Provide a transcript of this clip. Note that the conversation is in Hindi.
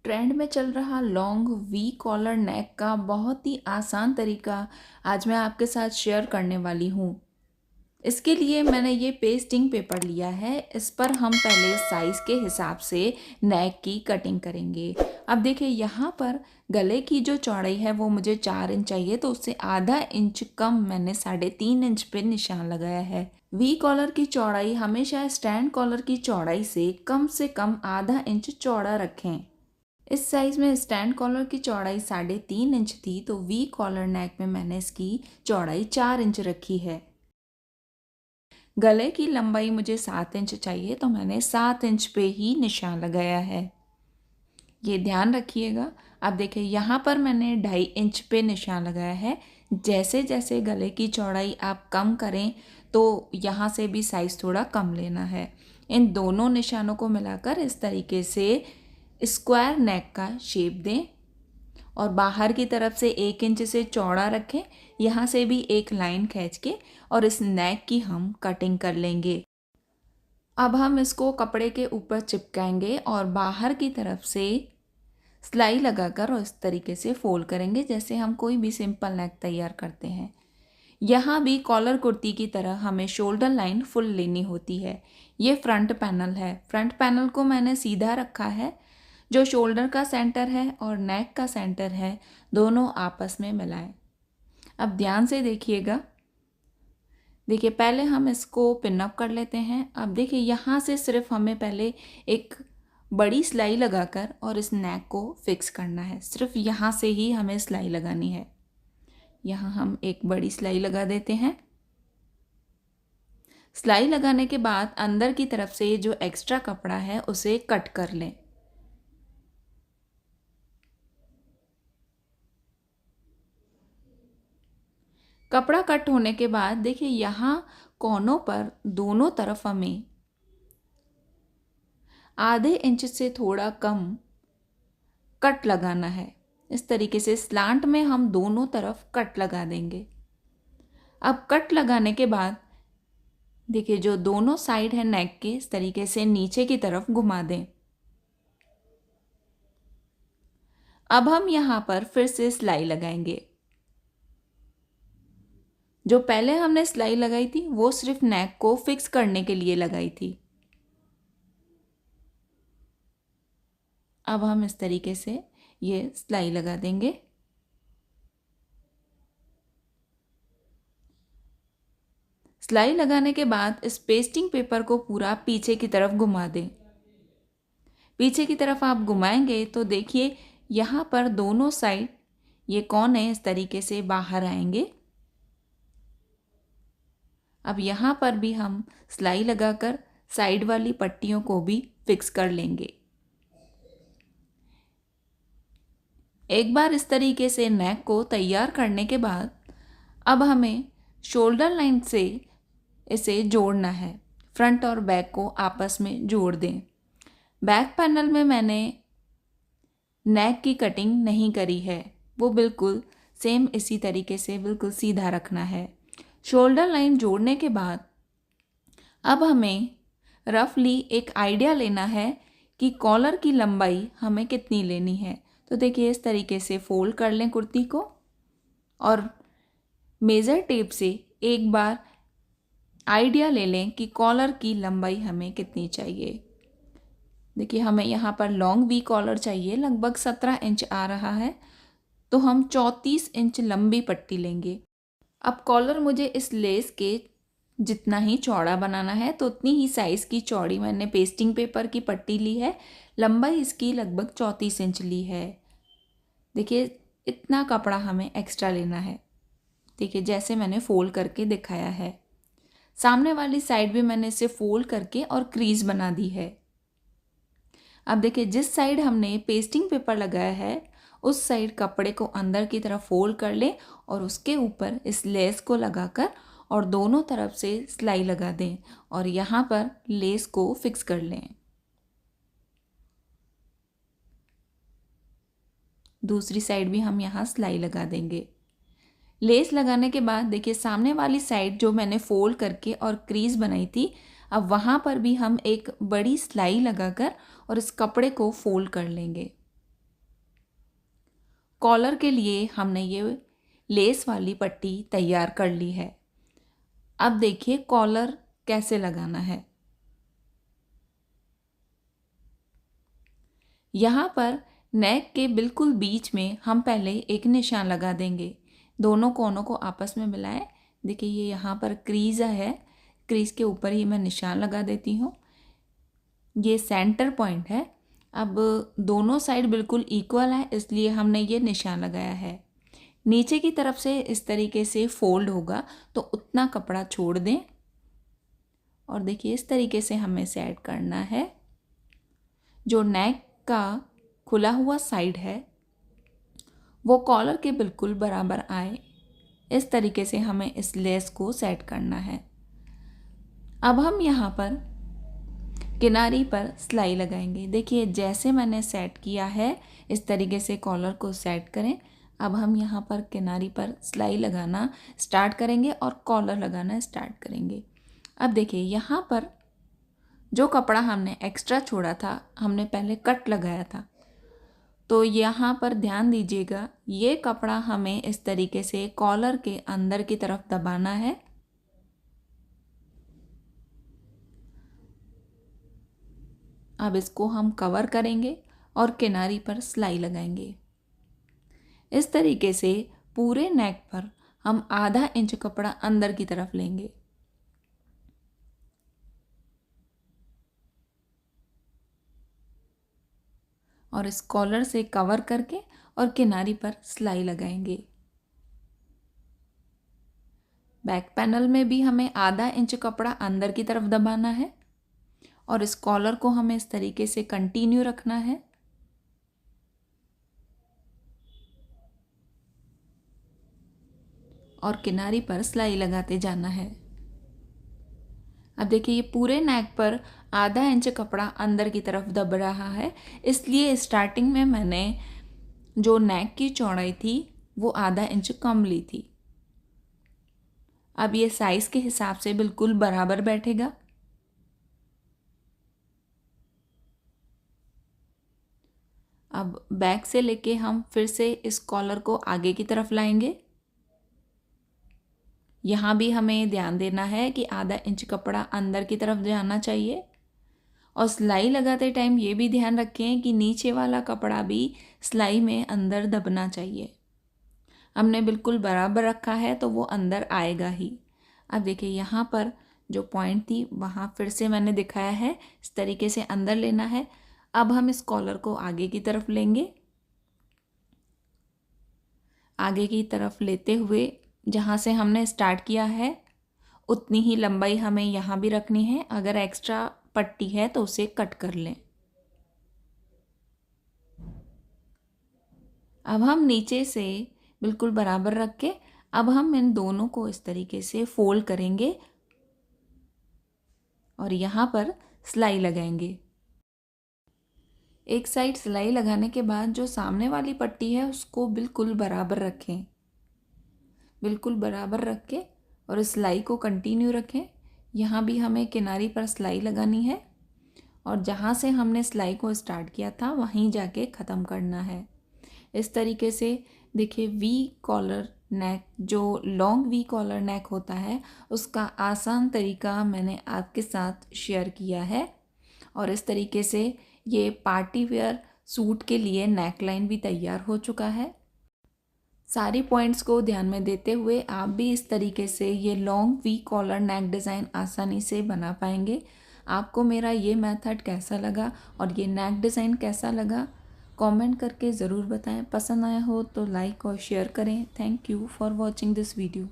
ट्रेंड में चल रहा लॉन्ग वी कॉलर नेक का बहुत ही आसान तरीका आज मैं आपके साथ शेयर करने वाली हूँ। इसके लिए मैंने ये पेस्टिंग पेपर लिया है। इस पर हम पहले साइज़ के हिसाब से नेक की कटिंग करेंगे। अब देखिए यहाँ पर गले की जो चौड़ाई है वो मुझे 4 इंच चाहिए, तो उससे आधा इंच कम मैंने 3.5 इंच पे निशान लगाया है। वी कॉलर की चौड़ाई हमेशा स्टैंड कॉलर की चौड़ाई से कम आधा इंच चौड़ा रखें। इस साइज़ में स्टैंड कॉलर की चौड़ाई 3.5 इंच थी, तो वी कॉलर नेक में मैंने इसकी चौड़ाई 4 इंच रखी है। गले की लंबाई मुझे 7 इंच चाहिए, तो मैंने 7 इंच पे ही निशान लगाया है। ये ध्यान रखिएगा। अब देखिए यहाँ पर मैंने 2.5 इंच पे निशान लगाया है। जैसे जैसे गले की चौड़ाई आप कम करें तो यहाँ से भी साइज़ थोड़ा कम लेना है। इन दोनों निशानों को मिलाकर इस तरीके से स्क्वायर नेक का शेप दें और बाहर की तरफ से 1 इंच से चौड़ा रखें। यहाँ से भी एक लाइन खींच के और इस नेक की हम कटिंग कर लेंगे। अब हम इसको कपड़े के ऊपर चिपकाएंगे और बाहर की तरफ से सिलाई लगाकर और इस तरीके से फोल्ड करेंगे जैसे हम कोई भी सिंपल नेक तैयार करते हैं। यहाँ भी कॉलर कुर्ती की तरह हमें शोल्डर लाइन फुल लेनी होती है। ये फ्रंट पैनल है। फ्रंट पैनल को मैंने सीधा रखा है। जो शोल्डर का सेंटर है और नेक का सेंटर है, दोनों आपस में मिलाएं। अब ध्यान से देखिएगा। देखिए पहले हम इसको पिन अप कर लेते हैं। अब देखिए यहाँ से सिर्फ हमें पहले एक बड़ी सिलाई लगाकर और इस नेक को फिक्स करना है। सिर्फ यहाँ से ही हमें सिलाई लगानी है। यहाँ हम एक बड़ी सिलाई लगा देते हैं। सिलाई लगाने के बाद अंदर की तरफ से जो एक्स्ट्रा कपड़ा है उसे कट कर लें। कपड़ा कट होने के बाद देखिए यहाँ कोनों पर दोनों तरफ हमें आधे इंच से थोड़ा कम कट लगाना है। इस तरीके से स्लांट में हम दोनों तरफ कट लगा देंगे। अब कट लगाने के बाद देखिए जो दोनों साइड है नेक के, इस तरीके से नीचे की तरफ घुमा दें। अब हम यहाँ पर फिर से सिलाई लगाएंगे। जो पहले हमने सिलाई लगाई थी वो सिर्फ नेक को फिक्स करने के लिए लगाई थी। अब हम इस तरीके से ये सिलाई लगा देंगे। सिलाई लगाने के बाद इस पेस्टिंग पेपर को पूरा पीछे की तरफ घुमा दें। पीछे की तरफ आप घुमाएंगे तो देखिए यहाँ पर दोनों साइड ये कोने इस तरीके से बाहर आएंगे। अब यहाँ पर भी हम सिलाई लगाकर साइड वाली पट्टियों को भी फिक्स कर लेंगे। एक बार इस तरीके से नेक को तैयार करने के बाद अब हमें शोल्डर लाइन से इसे जोड़ना है। फ्रंट और बैक को आपस में जोड़ दें। बैक पैनल में मैंने नेक की कटिंग नहीं करी है, वो बिल्कुल सेम इसी तरीके से बिल्कुल सीधा रखना है। शोल्डर लाइन जोड़ने के बाद अब हमें रफली एक आइडिया लेना है कि कॉलर की लंबाई हमें कितनी लेनी है। तो देखिए इस तरीके से फोल्ड कर लें कुर्ती को और मेज़र टेप से एक बार आइडिया ले लें कि कॉलर की लंबाई हमें कितनी चाहिए। देखिए हमें यहाँ पर लॉन्ग वी कॉलर चाहिए, लगभग 17 इंच आ रहा है, तो हम 34 इंच लंबी पट्टी लेंगे। अब कॉलर मुझे इस लेस के जितना ही चौड़ा बनाना है, तो उतनी ही साइज़ की चौड़ी मैंने पेस्टिंग पेपर की पट्टी ली है। लंबाई इसकी लगभग 34 इंच ली है। देखिए इतना कपड़ा हमें एक्स्ट्रा लेना है। देखिए जैसे मैंने फोल्ड करके दिखाया है। सामने वाली साइड भी मैंने इसे फोल्ड करके और क्रीज बना दी है। अब देखिए जिस साइड हमने पेस्टिंग पेपर लगाया है उस साइड कपड़े को अंदर की तरफ फोल्ड कर लें और उसके ऊपर इस लेस को लगाकर और दोनों तरफ से सिलाई लगा दें और यहाँ पर लेस को फिक्स कर लें। दूसरी साइड भी हम यहाँ सिलाई लगा देंगे। लेस लगाने के बाद देखिए सामने वाली साइड जो मैंने फोल्ड करके और क्रीज बनाई थी, अब वहाँ पर भी हम एक बड़ी सिलाई लगाकर और इस कपड़े को फोल्ड कर लेंगे। कॉलर के लिए हमने ये लेस वाली पट्टी तैयार कर ली है। अब देखिए कॉलर कैसे लगाना है। यहाँ पर नेक के बिल्कुल बीच में हम पहले एक निशान लगा देंगे। दोनों कोनों को आपस में मिलाएं। देखिए ये यहाँ पर क्रीज है, क्रीज के ऊपर ही मैं निशान लगा देती हूँ। ये सेंटर पॉइंट है। अब दोनों साइड बिल्कुल इक्वल है, इसलिए हमने ये निशान लगाया है। नीचे की तरफ से इस तरीके से फोल्ड होगा तो उतना कपड़ा छोड़ दें और देखिए इस तरीके से हमें सेट करना है। जो नेक का खुला हुआ साइड है वो कॉलर के बिल्कुल बराबर आए, इस तरीके से हमें इस लेस को सेट करना है। अब हम यहाँ पर किनारी पर सिलाई लगाएंगे। देखिए जैसे मैंने सेट किया है इस तरीके से कॉलर को सेट करें। अब हम यहाँ पर किनारी पर सिलाई लगाना स्टार्ट करेंगे और कॉलर लगाना स्टार्ट करेंगे। अब देखिए यहाँ पर जो कपड़ा हमने एक्स्ट्रा छोड़ा था, हमने पहले कट लगाया था, तो यहाँ पर ध्यान दीजिएगा ये कपड़ा हमें इस तरीके से कॉलर के अंदर की तरफ दबाना है। अब इसको हम कवर करेंगे और किनारी पर सिलाई लगाएंगे। इस तरीके से पूरे नेक पर हम आधा इंच कपड़ा अंदर की तरफ लेंगे। और इस कॉलर से कवर करके और किनारी पर सिलाई लगाएंगे। बैक पैनल में भी हमें आधा इंच कपड़ा अंदर की तरफ दबाना है और इस कॉलर को हमें इस तरीके से कंटिन्यू रखना है। और किनारी पर सिलाई लगाते जाना है। अब देखिए ये पूरे नेक पर आधा इंच कपड़ा अंदर की तरफ दब रहा है, इसलिए स्टार्टिंग में मैंने जो नेक की चौड़ाई थी वो आधा इंच कम ली थी। अब ये साइज के हिसाब से बिल्कुल बराबर बैठेगा। अब बैक से लेके हम फिर से इस कॉलर को आगे की तरफ लाएंगे। यहाँ भी हमें ध्यान देना है कि आधा इंच कपड़ा अंदर की तरफ जाना चाहिए और सिलाई लगाते टाइम ये भी ध्यान रखें कि नीचे वाला कपड़ा भी सिलाई में अंदर दबना चाहिए। हमने बिल्कुल बराबर रखा है तो वो अंदर आएगा ही। अब देखिए यहाँ पर जो पॉइंट थी वहाँ फिर से मैंने दिखाया है, इस तरीके से अंदर लेना है। अब हम इस कॉलर को आगे की तरफ लेंगे। आगे की तरफ लेते हुए जहाँ से हमने स्टार्ट किया है उतनी ही लंबाई हमें यहाँ भी रखनी है। अगर एक्स्ट्रा पट्टी है तो उसे कट कर लें। अब हम नीचे से बिल्कुल बराबर रख के अब हम इन दोनों को इस तरीके से फोल्ड करेंगे और यहाँ पर सिलाई लगाएंगे। एक साइड सिलाई लगाने के बाद जो सामने वाली पट्टी है उसको बिल्कुल बराबर रखें। बिल्कुल बराबर रख के और सिलाई को कंटिन्यू रखें। यहाँ भी हमें किनारी पर सिलाई लगानी है और जहाँ से हमने सिलाई को स्टार्ट किया था वहीं जाके ख़त्म करना है। इस तरीके से देखिए वी कॉलर नेक, जो लॉन्ग वी कॉलर नेक होता है उसका आसान तरीका मैंने आपके साथ शेयर किया है। और इस तरीके से ये पार्टी वेयर सूट के लिए नेक लाइन भी तैयार हो चुका है। सारी पॉइंट्स को ध्यान में देते हुए आप भी इस तरीके से ये long V collar neck design आसानी से बना पाएंगे। आपको मेरा ये मेथड कैसा लगा और ये नेक डिज़ाइन कैसा लगा कमेंट करके ज़रूर बताएं। पसंद आया हो तो लाइक और शेयर करें। Thank you for watching this video.